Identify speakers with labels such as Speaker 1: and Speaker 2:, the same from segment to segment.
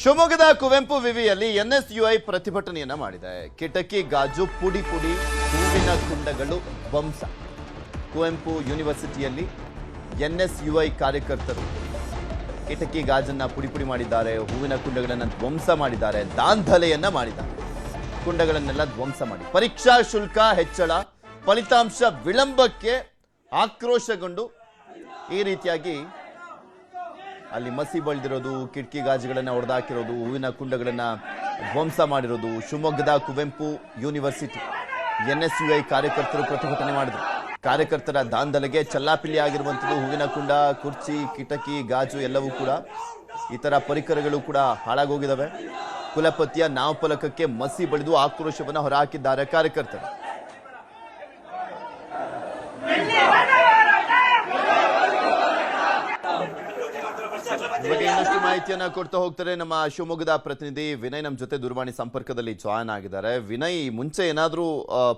Speaker 1: ಶಿವಮೊಗ್ಗದ ಕುವೆಂಪು ವಿವಿಯಲ್ಲಿ ಎನ್ಎಸ್ಯುಐ ಪ್ರತಿಭಟನೆಯನ್ನ ಮಾಡಿದೆ. ಕಿಟಕಿ ಗಾಜು ಪುಡಿ ಪುಡಿ, ಹೂವಿನ ಕುಂಡಗಳು ಧ್ವಂಸ. ಕುವೆಂಪು ಯೂನಿವರ್ಸಿಟಿಯಲ್ಲಿ ಎನ್ಎಸ್ಯುಐ ಕಾರ್ಯಕರ್ತರು ಕಿಟಕಿ ಗಾಜನ್ನ ಪುಡಿ ಪುಡಿ ಮಾಡಿದ್ದಾರೆ, ಹೂವಿನ ಕುಂಡಗಳನ್ನು ಧ್ವಂಸ ಮಾಡಿದ್ದಾರೆ, ದಾಂಧಲೆಯನ್ನ ಮಾಡಿದ್ದಾರೆ. ಕುಂಡಗಳನ್ನೆಲ್ಲ ಧ್ವಂಸ ಮಾಡಿ ಪರೀಕ್ಷಾ ಶುಲ್ಕ ಹೆಚ್ಚಳ, ಫಲಿತಾಂಶ ವಿಳಂಬಕ್ಕೆ ಆಕ್ರೋಶಗೊಂಡು ಈ ರೀತಿಯಾಗಿ ಅಲ್ಲಿ ಮಸಿ ಬಳಿದಿರೋದು, ಕಿಟಕಿ ಗಾಜುಗಳನ್ನು ಹೊಡೆದಾಕಿರೋದು, ಹೂವಿನ ಕುಂಡಗಳನ್ನು ಧ್ವಂಸ ಮಾಡಿರೋದು. ಶಿವಮೊಗ್ಗದ ಕುವೆಂಪು ಯೂನಿವರ್ಸಿಟಿ ಎನ್ಎಸ್ಯುಐ ಕಾರ್ಯಕರ್ತರು ಪ್ರತಿಭಟನೆ ಮಾಡಿದರು. ಕಾರ್ಯಕರ್ತರ ದಾಂಧಲೆಗೆ ಚಲ್ಲಾಪಿಲ್ಲಿ ಆಗಿರುವಂಥದ್ದು ಹೂವಿನ ಕುಂಡ, ಕುರ್ಚಿ, ಕಿಟಕಿ ಗಾಜು ಎಲ್ಲವೂ ಕೂಡ, ಇತರ ಪರಿಕರಗಳು ಕೂಡ ಹಾಳಾಗೋಗಿದ್ದಾವೆ. ಕುಲಪತಿಯ ನಾಮಫಲಕಕ್ಕೆ ಮಸಿ ಬಳಿದು ಆಕ್ರೋಶವನ್ನು ಹೊರಹಾಕಿದ್ದಾರೆ ಕಾರ್ಯಕರ್ತರು. ಬಗ್ಗೆ ಇನ್ನಷ್ಟು ಮಾಹಿತಿಯನ್ನ ಕೊಡ್ತಾ ಹೋಗ್ತಾರೆ ನಮ್ಮ ಶಿವಮೊಗ್ಗದ ಪ್ರತಿನಿಧಿ ವಿನಯ್. ನಮ್ಮ ಜೊತೆ ದೂರವಾಣಿ ಸಂಪರ್ಕದಲ್ಲಿ ಜಾಯ್ನ್ ಆಗಿದ್ದಾರೆ. ವಿನಯ್, ಮುಂಚೆ ಏನಾದರೂ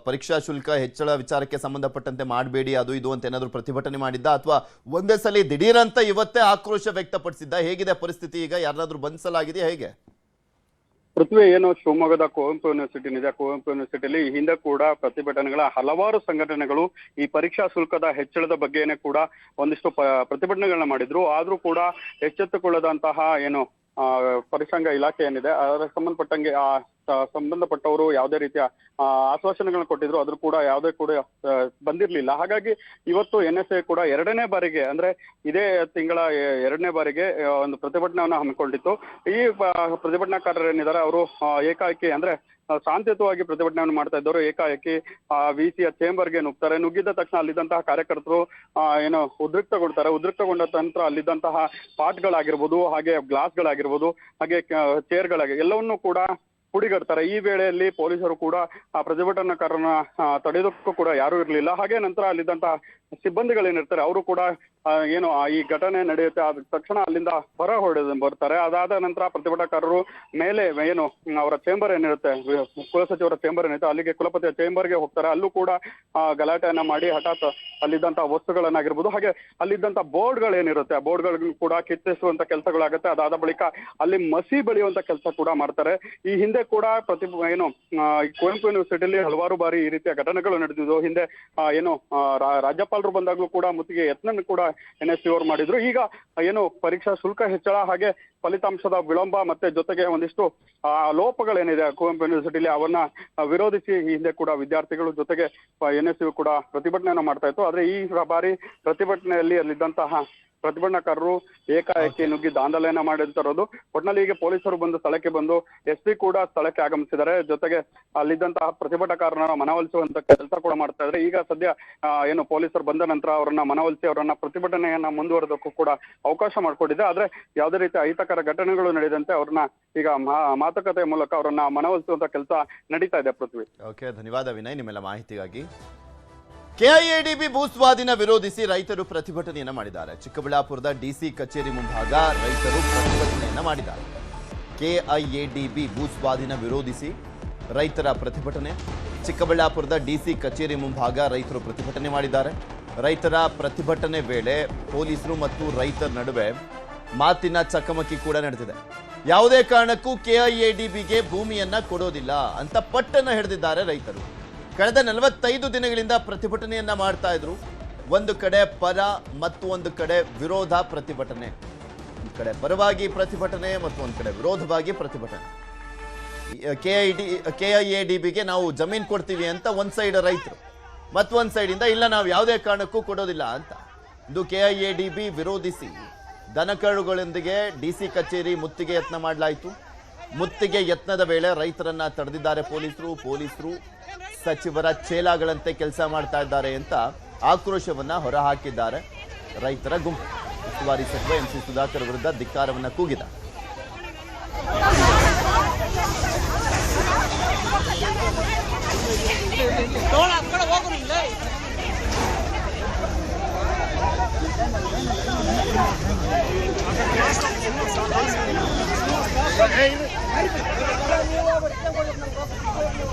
Speaker 1: ಪರೀಕ್ಷಾ ಶುಲ್ಕ ಹೆಚ್ಚಳ ವಿಚಾರಕ್ಕೆ ಸಂಬಂಧಪಟ್ಟಂತೆ ಮಾಡಬೇಡಿ ಅದು ಇದು ಅಂತ ಏನಾದರೂ ಪ್ರತಿಭಟನೆ ಮಾಡಿದ್ದ, ಅಥವಾ ಒಂದೇ ಸಲ ದಿಢೀರಂತ ಇವತ್ತೇ ಆಕ್ರೋಶ ವ್ಯಕ್ತಪಡಿಸಿದ್ದ? ಹೇಗಿದೆ ಪರಿಸ್ಥಿತಿ ಈಗ? ಯಾರನ್ನಾದ್ರೂ ಬಂಧಿಸಲಾಗಿದೆಯಾ? ಹೇಗೆ
Speaker 2: ಪೃಥ್ವಿ? ಏನು ಶಿವಮೊಗ್ಗದ ಕುವೆಂಪು ಯೂನಿವರ್ಸಿಟಿ ಇದೆ. ಕುವೆಂಪು ಯೂನಿವರ್ಸಿಟಿಯಲ್ಲಿ ಈ ಹಿಂದೆ ಕೂಡ ಪ್ರತಿಭಟನೆಗಳ ಹಲವಾರು ಸಂಘಟನೆಗಳು ಈ ಪರೀಕ್ಷಾ ಶುಲ್ಕದ ಹೆಚ್ಚಳದ ಬಗ್ಗೆನೇ ಕೂಡ ಒಂದಿಷ್ಟು ಪ್ರತಿಭಟನೆಗಳನ್ನ ಮಾಡಿದ್ರು. ಆದ್ರೂ ಕೂಡ ಎಚ್ಚೆತ್ತುಕೊಳ್ಳದಂತಹ ಏನು ಪರಿಸಂಘ ಇಲಾಖೆ ಏನಿದೆ ಅದರ ಸಂಬಂಧಪಟ್ಟವರು ಯಾವುದೇ ರೀತಿಯ ಆಶ್ವಾಸನೆಗಳನ್ನ ಕೊಟ್ಟಿದ್ರು, ಅದ್ರ ಕೂಡ ಯಾವುದೇ ಕೂಡ ಬಂದಿರಲಿಲ್ಲ. ಹಾಗಾಗಿ ಇವತ್ತು NSA ಕೂಡ ಎರಡನೇ ಬಾರಿಗೆ, ಅಂದ್ರೆ ಇದೇ ತಿಂಗಳ ಎರಡನೇ ಬಾರಿಗೆ ಒಂದು ಪ್ರತಿಭಟನೆಯನ್ನ ಹಮ್ಮಿಕೊಂಡಿತ್ತು. ಈ ಪ್ರತಿಭಟನಾಕಾರರು ಏನಿದ್ದಾರೆ ಅವರು ಏಕಾಏಕಿ, ಅಂದ್ರೆ ಶಾಂತಿಯುತವಾಗಿ ಪ್ರತಿಭಟನೆಯನ್ನು ಮಾಡ್ತಾ ಇದ್ದವರು ಏಕಾಏಕಿ VCಯ ಚೇಂಬರ್ಗೆ ನುಗ್ತಾರೆ. ನುಗ್ಗಿದ ತಕ್ಷಣ ಅಲ್ಲಿದ್ದಂತಹ ಕಾರ್ಯಕರ್ತರು ಏನು ಉದ್ರಿಕ್ತಗೊಂಡ ನಂತರ ಅಲ್ಲಿದ್ದಂತಹ ಪಾಟ್ಗಳಾಗಿರ್ಬೋದು, ಹಾಗೆ ಗ್ಲಾಸ್ಗಳಾಗಿರ್ಬೋದು, ಹಾಗೆ ಚೇರ್ಗಳಾಗಿ ಎಲ್ಲವನ್ನೂ ಕೂಡ ಪುಡಿಗಡ್ತಾರೆ. ಈ ವೇಳೆಯಲ್ಲಿ ಪೊಲೀಸರು ಕೂಡ ಆ ಪ್ರತಿಭಟನಾಕಾರರನ್ನ ತಡೆಯೋದಕ್ಕೂ ಕೂಡ ಯಾರೂ ಇರಲಿಲ್ಲ. ಹಾಗೆ ನಂತರ ಅಲ್ಲಿದ್ದಂತಹ ಸಿಬ್ಬಂದಿಗಳೇನಿರ್ತಾರೆ ಅವರು ಕೂಡ ಏನು ಈ ಘಟನೆ ನಡೆಯುತ್ತೆ ಆದ ತಕ್ಷಣ ಅಲ್ಲಿಂದ ಬರ್ತಾರೆ. ಅದಾದ ನಂತರ ಪ್ರತಿಭಟನಾಕಾರರು ಮೇಲೆ ಏನು ಅವರ ಚೇಂಬರ್ ಏನಿರುತ್ತೆ, ಕುಲಸಚಿವರ ಚೇಂಬರ್ ಏನಿರುತ್ತೆ, ಅಲ್ಲಿಗೆ ಕುಲಪತಿಯ ಚೇಂಬರ್ಗೆ ಹೋಗ್ತಾರೆ. ಅಲ್ಲೂ ಕೂಡ ಗಲಾಟೆಯನ್ನ ಮಾಡಿ ಹಠಾತ್ ಅಲ್ಲಿದ್ದಂತಹ ವಸ್ತುಗಳನ್ನಾಗಿರ್ಬೋದು, ಹಾಗೆ ಅಲ್ಲಿದ್ದಂತಹ ಬೋರ್ಡ್ಗಳೇನಿರುತ್ತೆ ಆ ಬೋರ್ಡ್ಗಳನ್ನು ಕೂಡ ಕಿತ್ತಿಸುವಂತ ಕೆಲಸಗಳಾಗುತ್ತೆ. ಅದಾದ ಬಳಿಕ ಅಲ್ಲಿ ಮಸಿ ಬಳಿಯುವಂತ ಕೆಲಸ ಕೂಡ ಮಾಡ್ತಾರೆ. ಈ ಹಿಂದೆ ಕೂಡ ಕುವೆಂಪು ಯೂನಿವರ್ಸಿಟಿಯಲ್ಲಿ ಹಲವಾರು ಬಾರಿ ಈ ರೀತಿಯ ಘಟನೆಗಳು ನಡೆದಿದ್ದು. ಹಿಂದೆ ಏನು ರಾಜ್ಯಪಾಲರು ಬಂದಾಗ್ಲೂ ಕೂಡ ಮುತ್ತಿಗೆ ಯತ್ನ ಕೂಡ NSA ಅವರು ಮಾಡಿದ್ರು. ಈಗ ಏನು ಪರೀಕ್ಷಾ ಶುಲ್ಕ ಹೆಚ್ಚಳ, ಹಾಗೆ ಫಲಿತಾಂಶದ ವಿಳಂಬ, ಮತ್ತೆ ಜೊತೆಗೆ ಒಂದಿಷ್ಟು ಲೋಪಗಳೇನಿದೆ ಕುವೆಂಪು ಯೂನಿವರ್ಸಿಟಿಲಿ ಅವನ್ನ ವಿರೋಧಿಸಿ ಈ ಹಿಂದೆ ಕೂಡ ವಿದ್ಯಾರ್ಥಿಗಳು ಜೊತೆಗೆ NSA ಕೂಡ ಪ್ರತಿಭಟನೆಯನ್ನು ಮಾಡ್ತಾ ಇತ್ತು. ಆದ್ರೆ ಈ ಬಾರಿ ಪ್ರತಿಭಟನೆಯಲ್ಲಿ ಅಲ್ಲಿದ್ದಂತಹ ಪ್ರತಿಭಟನಾಕಾರರು ಏಕಾಏಕಿ ನುಗ್ಗಿ ದಾಂಧಲೆಯನ್ನ ಮಾಡಿರ್ತಿರೋದು. ಒಟ್ನಲ್ಲಿ ಈಗ ಪೊಲೀಸರು ಬಂದು ಸ್ಥಳಕ್ಕೆ ಬಂದು SP ಕೂಡ ಸ್ಥಳಕ್ಕೆ ಆಗಮಿಸಿದ್ದಾರೆ. ಜೊತೆಗೆ ಅಲ್ಲಿದ್ದಂತಹ ಪ್ರತಿಭಟನಾಕಾರರನ್ನ ಮನವೊಲಿಸುವಂತ ಕೆಲಸ ಕೂಡ ಮಾಡ್ತಾ ಇದ್ದಾರೆ. ಈಗ ಸದ್ಯ ಏನು ಪೊಲೀಸರು ಬಂದ ನಂತರ ಅವರನ್ನ ಮನವೊಲಿಸಿ ಅವರನ್ನ ಪ್ರತಿಭಟನೆಯನ್ನ ಮುಂದುವರೆದಕ್ಕೂ ಕೂಡ ಅವಕಾಶ ಮಾಡಿಕೊಟ್ಟಿದೆ. ಆದ್ರೆ ಯಾವುದೇ ರೀತಿಯ ಅಹಿತಕರ ಘಟನೆಗಳು ನಡೆದಂತೆ ಅವ್ರನ್ನ ಈಗ ಮಾತುಕತೆ ಮೂಲಕ ಅವರನ್ನ ಮನವೊಲಿಸುವಂತ ಕೆಲಸ ನಡೀತಾ ಇದೆ. ಪೃಥ್ವಿ,
Speaker 1: ಓಕೆ, ಧನ್ಯವಾದ ವಿನಯ್ ನಿಮ್ಮೆಲ್ಲ ಮಾಹಿತಿಗಾಗಿ. KIADB ಭೂಸ್ವಾಧೀನ ವಿರೋಧಿಸಿ ರೈತರು ಪ್ರತಿಭಟನೆಯನ್ನ ಮಾಡಿದ್ದಾರೆ. ಚಿಕ್ಕಬಳ್ಳಾಪುರದ DC ಕಚೇರಿ ಮುಂಭಾಗ ರೈತರು ಪ್ರತಿಭಟನೆಯನ್ನ ಮಾಡಿದ್ದಾರೆ. KIADB ಭೂಸ್ವಾಧೀನ ವಿರೋಧಿಸಿ ರೈತರ ಪ್ರತಿಭಟನೆ. ಚಿಕ್ಕಬಳ್ಳಾಪುರದ DC ಕಚೇರಿ ಮುಂಭಾಗ ರೈತರು ಪ್ರತಿಭಟನೆ ಮಾಡಿದ್ದಾರೆ. ರೈತರ ಪ್ರತಿಭಟನೆ ವೇಳೆ ಪೊಲೀಸರು ಮತ್ತು ರೈತರ ನಡುವೆ ಮಾತಿನ ಚಕಮಕಿ ಕೂಡ ನಡೆದಿದೆ. ಯಾವುದೇ ಕಾರಣಕ್ಕೂ KIADBಗೆ ಭೂಮಿಯನ್ನ ಕೊಡೋದಿಲ್ಲ ಅಂತ ಪಟ್ಟನ್ನ ಹಿಡಿದಿದ್ದಾರೆ ರೈತರು. ಕಳೆದ 45 ದಿನಗಳಿಂದ ಪ್ರತಿಭಟನೆಯನ್ನ ಮಾಡ್ತಾ ಇದ್ರು. ಒಂದು ಕಡೆ ಪರ ಮತ್ತು ಒಂದು ಕಡೆ ವಿರೋಧ ಪ್ರತಿಭಟನೆ, ಒಂದು ಕಡೆ ಪರವಾಗಿ ಪ್ರತಿಭಟನೆ ಮತ್ತು ಒಂದು ಕಡೆ ವಿರೋಧವಾಗಿ ಪ್ರತಿಭಟನೆ. KIADBಗೆ ನಾವು ಜಮೀನು ಕೊಡ್ತೀವಿ ಅಂತ ಒಂದ್ ಸೈಡ್ ರೈತರು, ಮತ್ತೊಂದ್ ಸೈಡ್ ಇಂದ ಇಲ್ಲ ನಾವು ಯಾವುದೇ ಕಾರಣಕ್ಕೂ ಕೊಡೋದಿಲ್ಲ ಅಂತ. ಇದು KIADB ವಿರೋಧಿಸಿ ದನಕರುಗಳೊಂದಿಗೆ DC ಕಚೇರಿ ಮುತ್ತಿಗೆ ಯತ್ನ ಮಾಡಲಾಯಿತು. ಮುತ್ತಿಗೆ ಯತ್ನದ ವೇಳೆ ರೈತರನ್ನ ತಡೆದಿದ್ದಾರೆ ಪೊಲೀಸರು. ಸಚಿವರ ಚೇಲಾಗಳಂತೆ ಕೆಲಸ ಮಾಡ್ತಾ ಇದ್ದಾರೆ ಅಂತ ಆಕ್ರೋಶವನ್ನ ಹೊರಹಾಕಿದ್ದಾರೆ ರೈತರ ಗುಂಪು. ಉಸ್ತುವಾರಿ ಸಚಿವ MC ಸುಧಾಕರ್ ವಿರುದ್ಧ ಧಿಕ್ಕಾರವನ್ನ ಕೂಗಿದ್ದಾರೆ.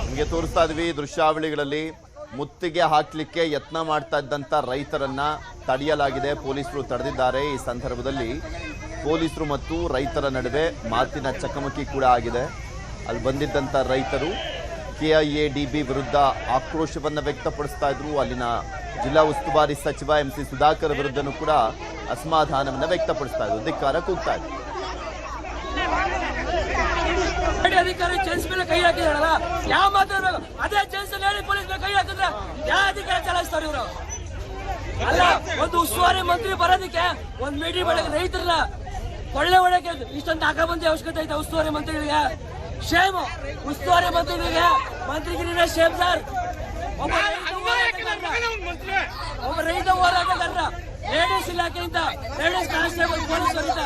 Speaker 1: ನಿಮಗೆ ತೋರಿಸ್ತಾ ಇದ್ವಿ ದೃಶ್ಯಾವಳಿಗಳಲ್ಲಿ ಮುತ್ತಿಗೆ ಹಾಕಲಿಕ್ಕೆ ಯತ್ನ ಮಾಡ್ತಾ ಇದ್ದಂತ ರೈತರನ್ನ ತಡೆಯಲಾಗಿದೆ, ಪೊಲೀಸರು ತಡೆದಿದ್ದಾರೆ. ಈ ಸಂದರ್ಭದಲ್ಲಿ ಪೊಲೀಸರು ಮತ್ತು ರೈತರ ನಡುವೆ ಮಾತಿನ ಚಕಮಕಿ ಕೂಡ ಆಗಿದೆ. ಅಲ್ಲಿ ಬಂದಿದ್ದಂಥ ರೈತರು ಕೆಐಎಡಿಬಿ ವಿರುದ್ಧ ಆಕ್ರೋಶವನ್ನು ವ್ಯಕ್ತಪಡಿಸ್ತಾ ಇದ್ರು. ಅಲ್ಲಿನ ಜಿಲ್ಲಾ ಉಸ್ತುವಾರಿ ಸಚಿವ MC ಸುಧಾಕರ್ ವಿರುದ್ಧನೂ ಕೂಡ ಅಸಮಾಧಾನವನ್ನು ವ್ಯಕ್ತಪಡಿಸ್ತಾ ಇದ್ರು, ಧಿಕ್ಕಾರ ಕೂಗ್ತಾ ಇದ್ರು.
Speaker 3: ಅಧಿಕಾರಿ ಜೆನ್ಸ್ ಮೇಲೆ ಕೈ ಹಾಕಿದಾರಲ್ಲ, ಯಾವ ಮಾತಾಡ್ಬೇಕು ಅದೇ ಜೆನ್ಸ್ ಹೇಳಿ ಪೊಲೀಸ್ ಮೇಲೆ ಕೈ ಹಾಕಿದ್ರೆ ಯಾವ ಅಧಿಕಾರಿ ಚಲಾಯಿಸ್ತಾರೆ ಇವರು? ಅಲ್ಲ, ಒಂದು ಉಸ್ತುವಾರಿ ಮಂತ್ರಿ ಬರೋದಕ್ಕೆ ಒಂದ್ ಮೀಟಿಂಗ್ ಮಾಡಕ್ಕೆ ರೈತರನ್ನ ಒಳ್ಳೆ ಒಳಗೆ ಇಷ್ಟೊಂದು ನಾಕಾಬಂದಿ ಅವಶ್ಯಕತೆ ಐತೆ ಉಸ್ತುವಾರಿ ಮಂತ್ರಿಗಳಿಗೆ. ಶೇಮ್ ಉಸ್ತುವಾರಿ ಮಂತ್ರಿಗಿರಿನ ಶೇಮ್ ಸರ್. ಒಬ್ಬ ರೈತ ಹೋರಾಟಗಾರರ ಲೇಡೀಸ್ ಇಲಾಖೆಯಿಂದ ಲೇಡೀಸ್ ಕಾನ್ಸ್ಟೇಬಲ್ ಪೊಲೀಸರಿಂದ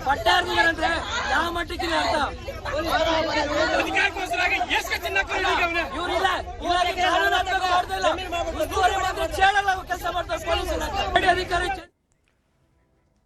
Speaker 3: ಪಟ್ಟೆ ಅಂದ್ರೆ ಯಾವ ಮಟ್ಟಕ್ಕಿದೆ ಅಂತ ಇವರಿಲ್ಲ. ಇಲಾಖೆ ಕಾನೂನಾತ್ಮಕ ಮಾಡ್ತಾ ಇಲ್ಲ. ಉಸ್ತುವಾರಿ ಮಂತ್ರಿ ಚೇಳಲ್ಲ ಕೆಲಸ ಮಾಡ್ತಾರೆ ಪೊಲೀಸ್ ಇಲಾಖೆ ಅಧಿಕಾರಿ.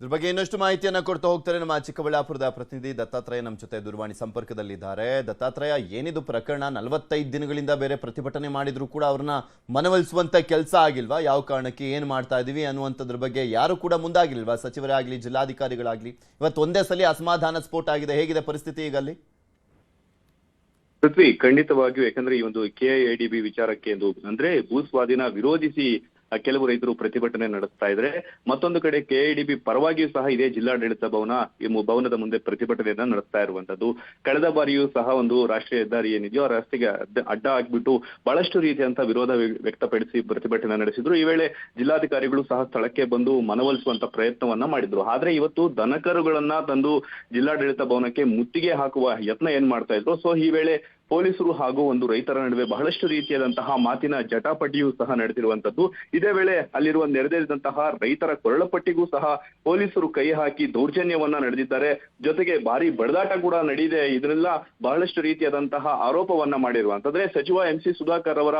Speaker 1: ಇದ್ರ ಬಗ್ಗೆ ಇನ್ನಷ್ಟು ಮಾಹಿತಿಯನ್ನ ಕೊಡ್ತಾ ಹೋಗ್ತಾರೆ ನಮ್ಮ ಚಿಕ್ಕಬಳ್ಳಾಪುರದ ಪ್ರತಿನಿಧಿ ದತ್ತಾತ್ರೇಯ ನಮ್ಮ ಜೊತೆ ದೂರವಾಣಿ ಸಂಪರ್ಕದಲ್ಲಿದ್ದಾರೆ. ದತ್ತಾತ್ರೇಯ, ಏನಿದು ಪ್ರಕರಣ? 45 ದಿನಗಳಿಂದ ಬೇರೆ ಪ್ರತಿಭಟನೆ ಮಾಡಿದ್ರು ಕೂಡ ಅವ್ರನ್ನ ಮನವೊಲಿಸುವಂತ ಕೆಲಸ ಆಗಿಲ್ವಾ? ಯಾವ ಕಾರಣಕ್ಕೆ ಏನ್ ಮಾಡ್ತಾ ಇದೀವಿ ಅನ್ನುವಂಥದ್ರ ಬಗ್ಗೆ ಯಾರು ಕೂಡ ಮುಂದಾಗಿಲ್ವಾ? ಸಚಿವರೇ ಆಗ್ಲಿ, ಜಿಲ್ಲಾಧಿಕಾರಿಗಳಾಗ್ಲಿ. ಇವತ್ತು ಒಂದೇ ಸಲ ಅಸಮಾಧಾನ ಸ್ಫೋಟ ಆಗಿದೆ. ಹೇಗಿದೆ ಪರಿಸ್ಥಿತಿ ಈಗ ಅಲ್ಲಿ?
Speaker 2: ಪೃಥ್ವಿ, ಖಂಡಿತವಾಗಿಯೂ. ಯಾಕಂದ್ರೆ ಈ ಒಂದು ಕೆಐಎಡಿಬಿ ವಿಚಾರಕ್ಕೆ ಅಂದ್ರೆ ಭೂ ಸ್ವಾಧೀನ ವಿರೋಧಿಸಿ ಕೆಲವು ರೈತರು ಪ್ರತಿಭಟನೆ ನಡೆಸ್ತಾ ಇದ್ರೆ, ಮತ್ತೊಂದು ಕಡೆ ಕೆಐಡಿಬಿ ಪರವಾಗಿಯೂ ಸಹ ಇದೇ ಜಿಲ್ಲಾಡಳಿತ ಭವನದ ಮುಂದೆ ಪ್ರತಿಭಟನೆಯನ್ನ ನಡೆಸ್ತಾ ಇರುವಂತದ್ದು. ಕಳೆದ ಬಾರಿಯೂ ಸಹ ಒಂದು ರಾಷ್ಟ್ರೀಯ ಹೆದ್ದಾರಿ ಏನಿದೆಯೋ ಆ ರಸ್ತೆಗೆ ಅಡ್ಡ ಹಾಕ್ಬಿಟ್ಟು ಬಹಳಷ್ಟು ರೀತಿಯಂತ ವಿರೋಧ ವ್ಯಕ್ತಪಡಿಸಿ ಪ್ರತಿಭಟನೆ ನಡೆಸಿದ್ರು. ಈ ವೇಳೆ ಜಿಲ್ಲಾಧಿಕಾರಿಗಳು ಸಹ ಸ್ಥಳಕ್ಕೆ ಬಂದು ಮನವೊಲಿಸುವಂತ ಪ್ರಯತ್ನವನ್ನ ಮಾಡಿದ್ರು. ಆದ್ರೆ ಇವತ್ತು ದನಕರುಗಳನ್ನ ತಂದು ಜಿಲ್ಲಾಡಳಿತ ಭವನಕ್ಕೆ ಮುತ್ತಿಗೆ ಹಾಕುವ ಯತ್ನ ಏನ್ ಮಾಡ್ತಾ ಇದ್ರು. ಸೊ ಈ ವೇಳೆ ಪೊಲೀಸರು ಹಾಗೂ ಒಂದು ರೈತರ ನಡುವೆ ಬಹಳಷ್ಟು ರೀತಿಯಾದಂತಹ ಮಾತಿನ ಜಟಾಪಟಿಯೂ ಸಹ ನಡೆದಿರುವಂತದ್ದು. ಇದೇ ವೇಳೆ ಅಲ್ಲಿರುವ ನೆರೆದಿದ್ದಂತಹ ರೈತರ ಕೊರಳಪಟ್ಟಿಗೂ ಸಹ ಪೊಲೀಸರು ಕೈ ಹಾಕಿ ದೌರ್ಜನ್ಯವನ್ನ ನಡೆದಿದ್ದಾರೆ. ಜೊತೆಗೆ ಭಾರಿ ಬಡದಾಟ ಕೂಡ ನಡೆದಿದೆ. ಇದನ್ನೆಲ್ಲ ಬಹಳಷ್ಟು ರೀತಿಯಾದಂತಹ ಆರೋಪವನ್ನ ಮಾಡಿರುವಂತಂದ್ರೆ ಸಚಿವ MC ಸುಧಾಕರ್ ಅವರ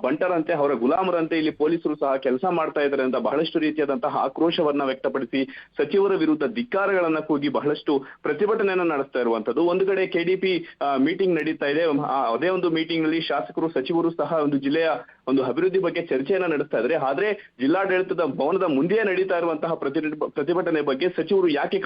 Speaker 2: ಬಂಟರಂತೆ, ಅವರ ಗುಲಾಮರಂತೆ ಇಲ್ಲಿ ಪೊಲೀಸರು ಸಹ ಕೆಲಸ ಮಾಡ್ತಾ ಇದ್ದಾರೆ ಅಂತ ಬಹಳಷ್ಟು ರೀತಿಯಾದಂತಹ ಆಕ್ರೋಶವನ್ನ ವ್ಯಕ್ತಪಡಿಸಿ ಸಚಿವರ ವಿರುದ್ಧ ಧಿಕ್ಕಾರಗಳನ್ನ ಕೂಗಿ ಬಹಳಷ್ಟು ಪ್ರತಿಭಟನೆಯನ್ನ ನಡೆಸ್ತಾ ಇರುವಂತದ್ದು. ಒಂದು ಕಡೆ KDP ಮೀಟಿಂಗ್ ನಡೀತಾ ಇದೆ. ಅದೇ ಒಂದು ಮೀಟಿಂಗ್ ನಲ್ಲಿ ಶಾಸಕರು, ಸಚಿವರು ಸಹ ಒಂದು ಜಿಲ್ಲೆಯ ಒಂದು ಅಭಿವೃದ್ಧಿ ಬಗ್ಗೆ ಚರ್ಚೆಯನ್ನ ನಡೆಸ್ತಾ ಇದ್ದಾರೆ. ಆದ್ರೆ ಜಿಲ್ಲಾಡಳಿತದ ಭವನದ ಮುಂದೆಯೇ ನಡೀತಾ ಇರುವಂತಹ ಪ್ರತಿಭಟನೆ ಬಗ್ಗೆ ಸಚಿವರು ಯಾಕೆ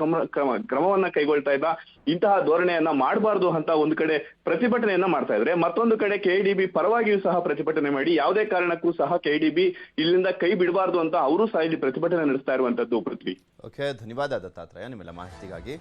Speaker 2: ಕ್ರಮವನ್ನ ಕೈಗೊಳ್ತಾ ಇಲ್ಲ, ಇಂತಹ ಧೋರಣೆಯನ್ನ ಮಾಡಬಾರ್ದು ಅಂತ ಒಂದು ಕಡೆ ಪ್ರತಿಭಟನೆಯನ್ನ ಮಾಡ್ತಾ ಇದ್ದಾರೆ. ಮತ್ತೊಂದು ಕಡೆ KDB ಪರವಾಗಿಯೂ ಸಹ ಪ್ರತಿಭಟನೆ ಮಾಡಿ ಯಾವುದೇ ಕಾರಣಕ್ಕೂ ಸಹ KDB ಇಲ್ಲಿಂದ ಕೈ ಬಿಡಬಾರ್ದು ಅಂತ ಅವರು ಸಹ ಇಲ್ಲಿ ಪ್ರತಿಭಟನೆ ನಡೆಸ್ತಾ ಇರುವಂತದ್ದು. ಪೃಥ್ವಿ,
Speaker 1: ಓಕೆ, ಧನ್ಯವಾದ ದತ್ತಾತ್ರೇಯ ನಿಮ್ಮೆಲ್ಲ ಮಾಹಿತಿಗಾಗಿ.